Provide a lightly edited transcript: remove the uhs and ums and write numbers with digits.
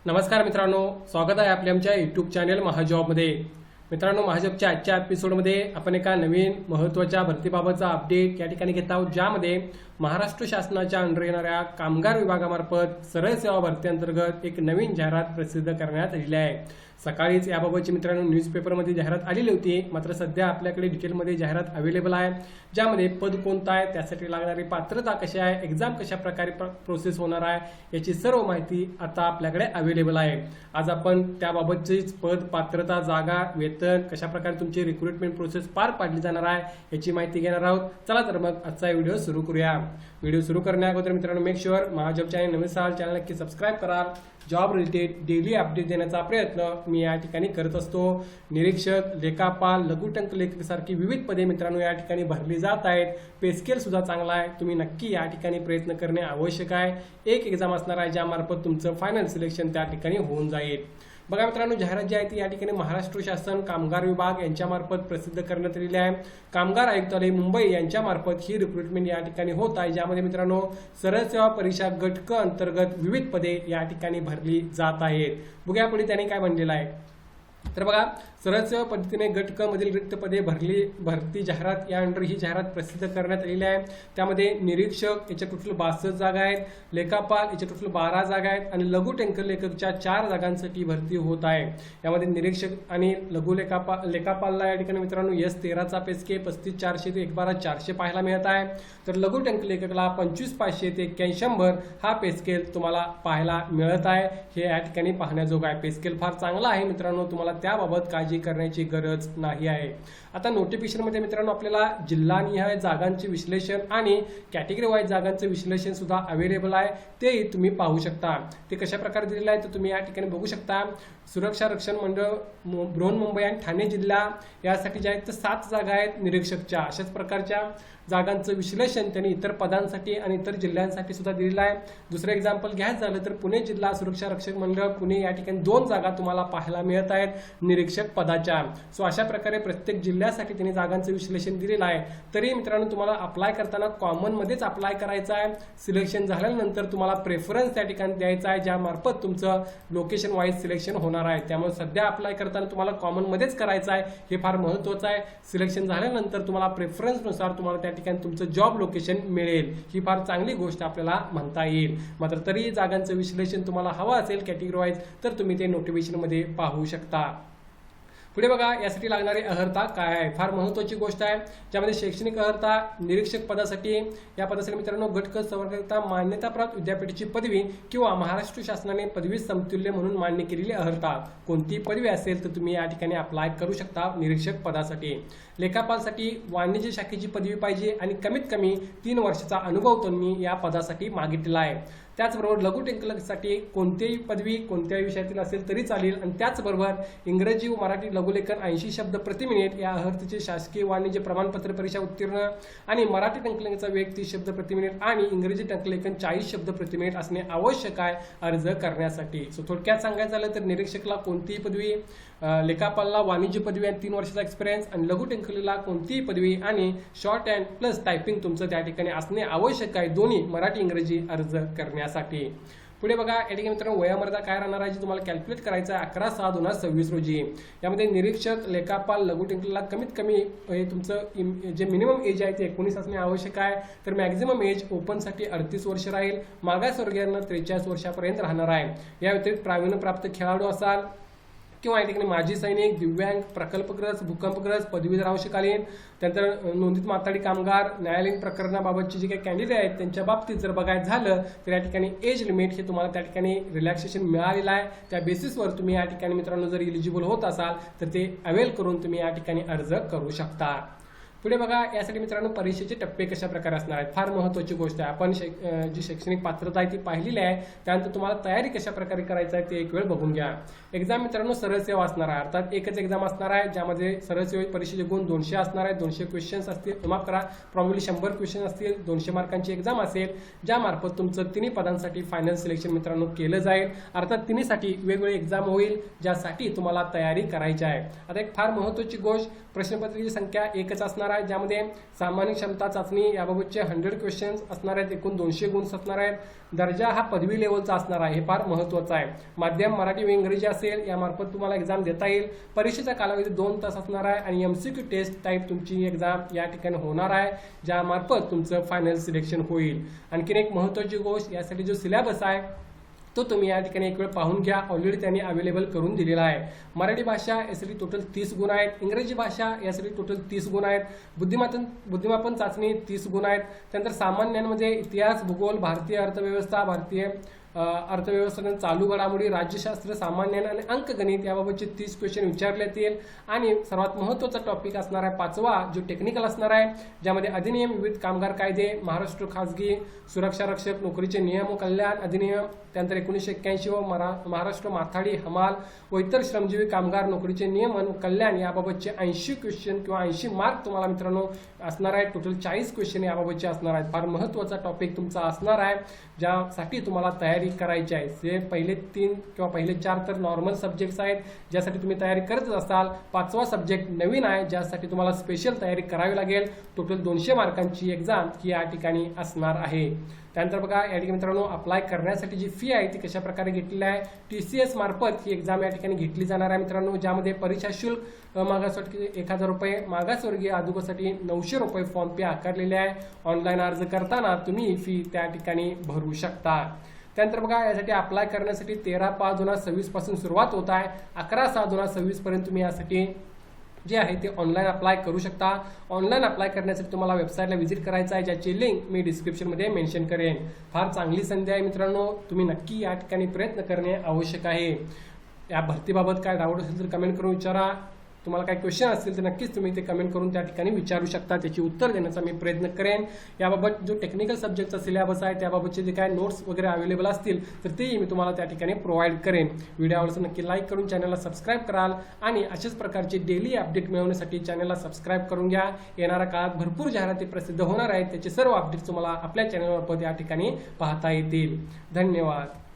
नमस्कार मित्रांनो, स्वागत आहे आपल्या आमच्या यूट्यूब चॅनल महाजॉबमध्ये। मित्रांनो, महाजॉबच्या आजच्या एपिसोडमध्ये आपण एका नवीन महत्त्वाच्या भरतीबाबतचा अपडेट या ठिकाणी घेत आहोत, ज्यामध्ये महाराष्ट्र शासनाच्या अंडर येणाऱ्या कामगार विभागामार्फत सरळ सेवा भरती अंतर्गत एक नवीन जाहिरात प्रसिद्ध करण्यात आलेली आहे। सकाळीच याबाबतची मित्रांनो न्यूजपेपरमध्ये जाहिरात आलेली होती, मात्र सध्या आपल्याकडे डिटेलमध्ये जाहिरात अवेलेबल आहे, ज्यामध्ये पद कोणतं आहे, त्यासाठी लागणारी पात्रता कशी आहे, एक्झाम कशा प्रकारे प्रोसेस होणार आहे, याची सर्व माहिती आता आपल्याकडे अवेलेबल आहे। आज आपण त्याबाबतचीच पद, पात्रता, जागा, वेतन, कशा प्रकारे तुमची रिक्रुटमेंट प्रोसेस पार पाडली जाणार आहे याची माहिती घेणार आहोत। चला तर मग आजचा व्हिडिओ सुरू करूया। व्हिडिओ सुरू करण्याअगोदर मित्रांनो, मेक शुअर महाजॉब चॅनल नवीन असाल चॅनल नक्की सबस्क्राईब करा। जॉब रिलेटेड डेली अपडेट देण्याचा प्रयत्न मी या ठिकाणी करत असतो। निरीक्षक, लेखापाल, लघुटंक लेखक सारखी विविध पदे मित्रांनो या ठिकाणी भरली जात आहेत। पे स्केल सुद्धा चांगला आहे, तुम्ही नक्की या ठिकाणी प्रयत्न करणे आवश्यक आहे। एक एक्झाम असणार आहे ज्यामार्फत तुमचं फायनल सिलेक्शन त्या ठिकाणी होऊन जाईल। बघा मित्रांनो, जाहिरात जी आहे ती या ठिकाणी महाराष्ट्र शासन कामगार विभाग यांच्यामार्फत प्रसिद्ध करण्यात आलेली आहे। कामगार आयुक्तालय मुंबई यांच्यामार्फत ही रिक्रुटमेंट या ठिकाणी होत आहे, ज्यामध्ये मित्रांनो सरळ सेवा परीक्षा गट क अंतर्गत विविध पदे या ठिकाणी भरली जात आहेत। बघूया पुढे त्याने काय म्हणलेलं आहे। तर बघा, सरळ सेवा पद्धतीने गट क मधील रिक्त पदे भरती जाहिरात या अंडर ही जाहिरात प्रसिद्ध करण्यात आलेली आहे। त्यामध्ये निरीक्षक याच्या टोटल 62 जागा आहेत, लेखापाल याच्या टोटल 12 जागा आहेत आणि लघुटंक लेखकच्या 4 जागांसाठी भरती होत आहे। यामध्ये निरीक्षक आणि लेखापालला या ठिकाणी मित्रांनो S13चा पे स्केल 35,400 ते 11,400 पाहायला मिळत आहे, तर लघुटंक लेखकला 25,500 ते 81,100 हा पे स्केल तुम्हाला पाहायला मिळत आहे। हे या ठिकाणी पाहण्याजोग आहे। पे स्केल फार चांगला आहे मित्रांनो, तुम्हाला त्याबाबत काळजी करण्याची गरज नाही आहे। आता नोटिफिकेशन मध्ये मित्रांनो आपल्याला जिल्हानिहाय जागांचे विश्लेषण आणि कॅटेगरी वाईज जागांचे विश्लेषण सुद्धा अवेलेबल आहे, तेही तुम्ही पाहू शकता। ते कशा प्रकारे दिलेले आहे तर तुम्ही या ठिकाणी बघू शकता। सुरक्षा रक्षण मंडळ, बृहन्मुंबई आणि ठाणे जिल्हा यासाठी ज्या आहेत 7 जागा आहेत निरीक्षकच्या। अशाच प्रकारच्या जागांचं विश्लेषण त्यांनी इतर पदांसाठी आणि इतर जिल्ह्यांसाठी सुद्धा दिलेलं आहे। दुसरं एक्झाम्पल घ्यायचं झालं तर पुणे जिल्हा सुरक्षा रक्षक मंडळ पुणे या ठिकाणी 2 जागा तुम्हाला पाहायला मिळत आहेत निरीक्षक पदाच्या। सो अशा प्रकारे प्रत्येक जिल्ह्यासाठी त्यांनी जागांचं विश्लेषण दिलेलं आहे। तरी मित्रांनो, तुम्हाला अप्लाय करताना कॉमन मध्येच अप्लाय करायचं आहे। सिलेक्शन झाल्यानंतर तुम्हाला प्रेफरन्स त्या ठिकाणी द्यायचा आहे, ज्यामार्फत तुमचं लोकेशन वाईज सिलेक्शन होणार आहे। त्यामुळे सध्या अप्लाय करताना तुम्हाला कॉमन मध्येच करायचं आहे, हे फार महत्त्वाचं आहे। सिलेक्शन झाल्यानंतर तुम्हाला प्रेफरन्सनुसार तुम्हाला त्या ठिकाणी तुमचं जॉब लोकेशन मिळेल, ही फार चांगली गोष्ट आपल्याला म्हणता येईल। मात्र तरी जागांचं विश्लेषण तुम्हाला हवं असेल कॅटेगरी वाईज तर तुम्ही ते नोटिफिकेशन मध्ये पाहू शकता। पुढे बघा, यासाठी लागणारी अर्हता काय आहे, फार महत्त्वाची गोष्ट आहे। ज्यामध्ये शैक्षणिक अर्हता निरीक्षक पदासाठी, या पदासाठी मित्रांनो गट क संवर्गाकरिता मान्यताप्राप्त विद्यापीठाची पदवी किंवा महाराष्ट्र शासनाने पदवी समतुल्य म्हणून मान्य केलेली अर्हता कोणती पदवी असेल तर तुम्ही या ठिकाणी अप्लाय करू शकता निरीक्षक पदासाठी। लेखापालसाठी वाणिज्य शाखेची पदवी पाहिजे आणि कमीत कमी 3 वर्षाचा अनुभव त्यांनी या पदासाठी मागितलेला आहे। त्याचबरोबर लघुलेखकासाठी कोणतीही पदवी कोणत्याही विषयातील असेल तरी चालेल आणि त्याचबरोबर इंग्रजी व मराठी लघुलेखन 80 शब्द प्रति मिनिट या अर्हतेचे शासकीय वाणिज्य प्रमाणपत्र परीक्षा उत्तीर्ण आणि मराठी टंकलेखनाचा वेग 30 शब्द प्रति मिनिट आणि इंग्रजी टंकलेखन 40 शब्द प्रति मिनिट असणे आवश्यक आहे अर्ज करण्यासाठी। सो थोडक्यात सांगायचं झालं तर निरीक्षकला कोणतीही पदवी, लेखापालला वाणिज्य पदवी आणि 3 वर्षाचा एक्सपिरियन्स आणि लघुटंकलेला कोणतीही पदवी आणि शॉर्ट हँड प्लस टायपिंग तुमचं त्या ठिकाणी असणे आवश्यक आहे, दोन्ही मराठी इंग्रजी अर्ज करण्यासाठी। पुढे बघा, या ठिकाणी मित्रांनो वयोमर्यादा काय राहणार आहे जी तुम्हाला कॅल्क्युलेट करायचं आहे 11/6/2026 रोजी। यामध्ये निरीक्षक, लेखापाल, लघुटंकलेला कमीत कमी तुमचं जे मिनिमम एज आहे ते 19 असणे आवश्यक आहे, तर मॅक्झिमम एज ओपनसाठी 38 वर्ष राहील, मागासवर्गीयांना 43 वर्षापर्यंत राहणार आहे। या व्यतिरिक्त प्रावीण्यप्राप्त खेळाडू असाल किंवा या ठिकाणी माजी सैनिक, दिव्यांग, प्रकल्पग्रस्त, भूकंपग्रस्त, पदवीधर आवश्यकालीन, त्यानंतर नोंदित माथाडी कामगार, न्यायालयीन प्रकरणाबाबतचे जे काही कॅन्डिडेट आहेत त्यांच्या बाबतीत जर बघायचं झालं तर या ठिकाणी एज लिमिट हे तुम्हाला त्या ठिकाणी रिलॅक्सेशन मिळालेलं आहे। त्या बेसिसवर तुम्ही या ठिकाणी मित्रांनो जर इलिजिबल होत असाल तर ते अवेल करून तुम्ही या ठिकाणी अर्ज करू शकता। पुढे बघा, यासाठी मित्रांनो परीक्षेचे टप्पे कशा प्रकारे असणार आहेत, फार महत्त्वाची गोष्ट आहे। आपण जी शैक्षणिक पात्रता आहे ती पाहिलेली आहे, त्यानंतर तुम्हाला तयारी कशा प्रकारे करायची आहे ते एक वेळ बघून घ्या। एक्झाम मित्रांनो सरळ सेवा असणार आहे, अर्थात एकच एक्झाम असणार आहे, ज्यामध्ये सरळ सेवा परीक्षेचे गुण 200 असणार आहेत। 200 क्वेश्चन्स असतील, माफ करा, प्रॉब्लेमली 100 क्वेश्चन असतील, 200 मार्कांची एक्झाम असेल, ज्यामार्फत तुमचं तिन्ही पदांसाठी फायनल सिलेक्शन मित्रांनो केलं जाईल। अर्थात तिन्हीसाठी वेगवेगळी एक्झाम होईल, ज्यासाठी तुम्हाला तयारी करायची आहे। आता एक फार महत्त्वाची गोष्ट, प्रश्नपत्रिकेची संख्या एकच असणार असणार आहे, ज्यामध्ये सामान्य क्षमता चाचणी याबाबतचे 100 क्वेश्चन्स असणार आहेत, एकूण 200 गुण असणार आहेत. दर्जा हा पदवी लेवलचा असणार आहे, हे फार महत्त्वाचं आहे. माध्यम मराठी व इंग्रजी असेल, यामार्फत तुम्हाला एक्झाम देता येईल. परीक्षेचा कालावधी 2 तास असणार आहे आणि MCQ टेस्ट टाईप तुमची एक्झाम या ठिकाणी होणार आहे, ज्यामार्फत तुमचं फायनल सिलेक्शन होईल. आणखीन एक महत्त्वाची गोष्ट, यासाठी जो सिलेबस आहे तो तुम्ही या ठिकाणी एक वेळ पाहून घ्या. ऑलरेडी त्यांनी अवेलेबल करून दिलेला आहे. मराठी भाषा यासाठी टोटल 30 गुण आहेत, इंग्रजी भाषा यासाठी टोटल 30 गुण आहेत, बुद्धिमापन चाचणी 30 गुण आहेत. त्यानंतर सामान्यांमध्ये इतिहास, भूगोल, भारतीय अर्थव्यवस्था, भारतीय अर्थव्यवस्था, चालू घडामोडी, राज्यशास्त्र, सामान्य आणि अंकगणित याबाबतचे 30 क्वेश्चन विचारले येतील. आणि सर्वात महत्त्वाचा टॉपिक असणार आहे 5वा, जो टेक्निकल असणार आहे, ज्यामध्ये अधिनियम, विविध कामगार कायदे, महाराष्ट्र खाजगी सुरक्षा रक्षक नोकरीचे नियम व कल्याण अधिनियम, त्यानंतर 1981 व महाराष्ट्र माथाडी हमाल व इतर श्रमजीवी कामगार नोकरीचे नियमन व कल्याण याबाबतचे 80 क्वेश्चन किंवा 80 मार्क तुम्हाला मित्रांनो असणार आहे. टोटल 40 क्वेश्चन याबाबतचे असणार आहेत. फार महत्त्वाचा टॉपिक तुमचा असणार आहे, ज्यासाठी तुम्हाला तयारी करायची आहे. जे पहिले 3 किंवा पहिले 4 तर नॉर्मल सब्जेक्ट्स आहेत, ज्यासाठी तुम्ही तयारी करतच असाल. 5वा सब्जेक्ट नवीन आहे, ज्यासाठी तुम्हाला स्पेशल तयारी करावी लागेल. टोटल 200 मार्कांची एक्झाम ही या ठिकाणी असणार आहे. त्यानंतर बघा, या ठिकाणी मित्रांनो अप्लाय करण्यासाठी जी फी आहे ती कशा प्रकारे घेतलेली आहे. TCS मार्फत ही एक्झाम या ठिकाणी घेतली जाणार आहे मित्रांनो, ज्यामध्ये परीक्षा शुल्क मागासवर्गीय 1000 रुपये, मागासवर्गीय अधुगरसाठी 900 रुपये फॉर्म फी आकारलेली आहे. ऑनलाईन अर्ज करताना तुम्ही फी त्या ठिकाणी भरू शकता. त्यानंतर बघा, यासाठी अप्लाय करण्यासाठी 13/5/2026 पासून सुरुवात होत आहे. 11/6/2026 पर्यंत तुम्ही यासाठी जे आहे ते ऑनलाईन अप्लाय करू शकता. ऑनलाईन अप्लाय करण्यासाठी तुम्हाला वेबसाईटला व्हिजिट करायचं आहे, ज्याची लिंक मी डिस्क्रिप्शनमध्ये मेन्शन करेन. फार चांगली संधी आहे मित्रांनो, तुम्ही नक्की या ठिकाणी प्रयत्न करणे आवश्यक आहे. या भरतीबाबत काय डाऊट असेल तर कमेंट करून विचारा. तुम्हाला काही क्वेश्चन असतील तर नक्कीच तुम्ही ते कमेंट करून त्या ठिकाणी विचारू शकता, त्याची उत्तर देण्याचा मी प्रयत्न करेन. याबाबत जो टेक्निकल सब्जेक्टचा सिलेबस आहे त्याबाबतचे जे काय नोट्स वगैरे अवेलेबल असतील तर तेही मी तुम्हाला त्या ठिकाणी प्रोव्हाइड करेन. व्हिडिओ आवडल्यास नक्की लाईक करून चॅनलला सबस्क्राईब कराल आणि अशाच प्रकारचे डेली अपडेट मिळवण्यासाठी चॅनलला सबस्क्राईब करून घ्या. येणाऱ्या काळात भरपूर जाहिराती प्रसिद्ध होणार आहेत, त्याचे सर्व अपडेट्स तुम्हाला आपल्या चॅनलवर या ठिकाणी पाहता येतील. धन्यवाद.